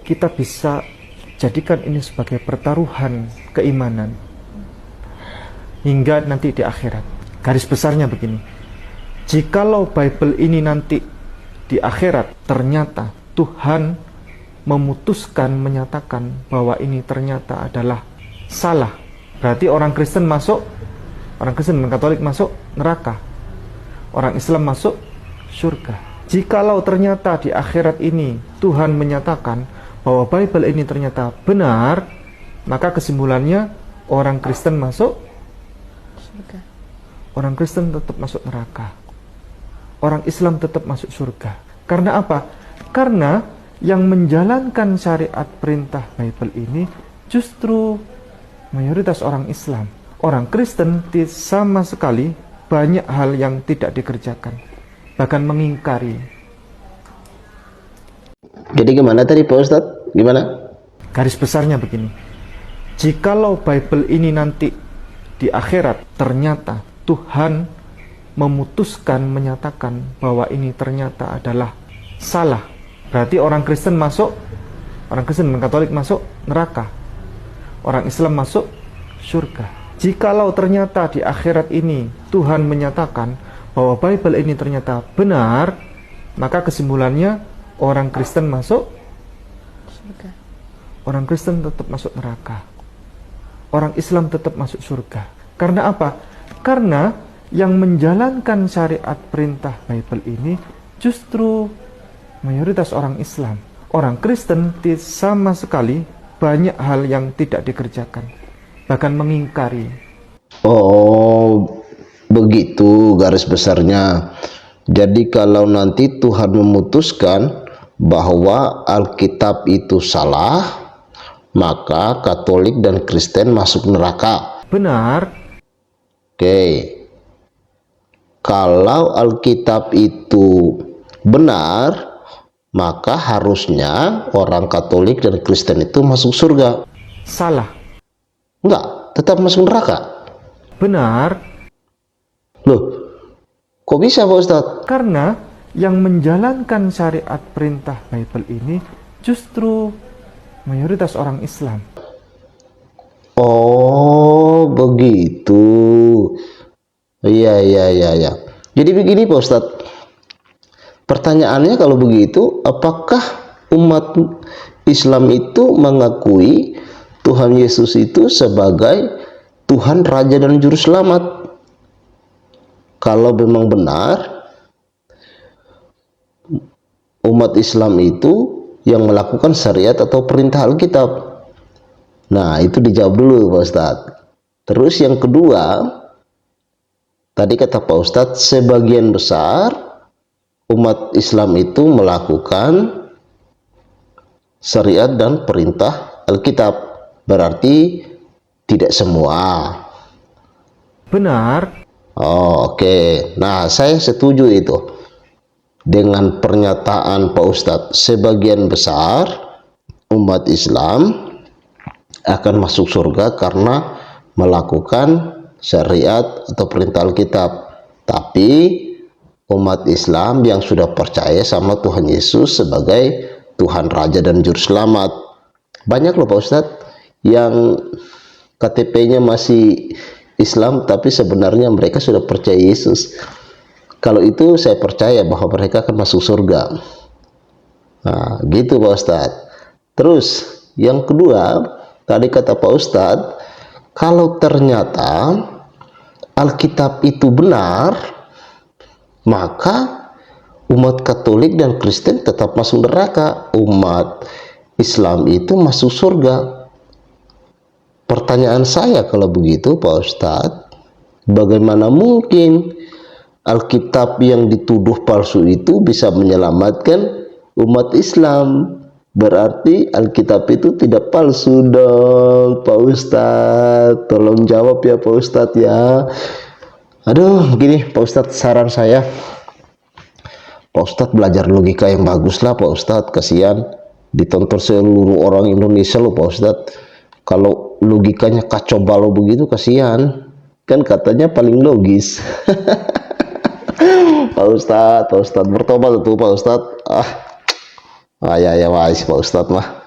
kita bisa jadikan ini sebagai pertaruhan keimanan hingga nanti di akhirat. Garis besarnya begini, jikalau Bible ini nanti di akhirat ternyata Tuhan memutuskan, menyatakan bahwa ini ternyata adalah salah, berarti orang Kristen dan Katolik masuk neraka, orang Islam masuk surga. Jikalau ternyata di akhirat ini Tuhan menyatakan bahwa Bible ini ternyata benar, maka kesimpulannya orang Kristen masuk surga. Orang Kristen tetap masuk neraka. Orang Islam tetap masuk surga. Karena apa? Karena yang menjalankan syariat perintah Bible ini justru mayoritas orang Islam. Orang Kristen sama sekali banyak hal yang tidak dikerjakan, bahkan mengingkari. Jadi gimana tadi Pak Ustadz? Gimana? Garis besarnya begini, jikalau Bible ini nanti di akhirat ternyata Tuhan memutuskan, menyatakan bahwa ini ternyata adalah salah, berarti orang Kristen dan Katolik masuk neraka, orang Islam masuk surga. Jikalau ternyata di akhirat ini Tuhan menyatakan bahwa Bible ini ternyata benar, maka kesimpulannya orang Kristen masuk surga. Orang Kristen tetap masuk neraka. Orang Islam tetap masuk surga. Karena apa? Karena yang menjalankan syariat perintah Bible ini justru mayoritas orang Islam. Orang Kristen sama sekali banyak hal yang tidak dikerjakan, bahkan mengingkari. Oh, begitu garis besarnya. Jadi kalau nanti Tuhan memutuskan bahwa Alkitab itu salah, maka Katolik dan Kristen masuk neraka. Benar. Oke. Kalau Alkitab itu benar, maka harusnya orang Katolik dan Kristen itu masuk surga. Salah. Enggak, tetap masuk neraka. Benar. Loh, kok bisa Pak Ustadz? Karena yang menjalankan syariat perintah Bible ini justru mayoritas orang Islam. Oh, begitu. Iya. Jadi begini Pak Ustadz, pertanyaannya kalau begitu, apakah umat Islam itu mengakui Tuhan Yesus itu sebagai Tuhan, Raja, dan Juru Selamat? Kalau memang benar, umat Islam itu yang melakukan syariat atau perintah Alkitab. Nah, itu dijawab dulu Pak Ustadz. Terus yang kedua, tadi kata Pak Ustadz, sebagian besar umat Islam itu melakukan syariat dan perintah Alkitab. Berarti tidak semua. Benar. Oh, oke. Nah, saya setuju itu dengan pernyataan Pak Ustadz. Sebagian besar umat Islam akan masuk surga karena melakukan syariat atau perintah Alkitab. Tapi umat Islam yang sudah percaya sama Tuhan Yesus sebagai Tuhan, Raja, dan Juru Selamat, banyak loh Pak Ustadz yang KTP-nya masih Islam tapi sebenarnya mereka sudah percaya Yesus. Kalau itu saya percaya bahwa mereka akan masuk surga. Nah, gitu Pak Ustadz. Terus yang kedua, tadi kata Pak Ustadz, kalau ternyata Alkitab itu benar, maka umat Katolik dan Kristen tetap masuk neraka. Umat Islam itu masuk surga. Pertanyaan saya kalau begitu Pak Ustadz, bagaimana mungkin Alkitab yang dituduh palsu itu bisa menyelamatkan umat Islam? Berarti Alkitab itu tidak palsu dong Pak Ustadz. Tolong jawab ya Pak Ustadz ya. Aduh, gini Pak Ustadz, saran saya, Pak Ustadz belajar logika yang bagus lah Pak Ustadz. Kasihan ditonton seluruh orang Indonesia loh Pak Ustadz. Kalau logikanya kacau balau begitu kasihan. Kan katanya paling logis. Pak Ustadz bertobat tuh Pak Ustadz. Ya wais Pak Ustadz mah.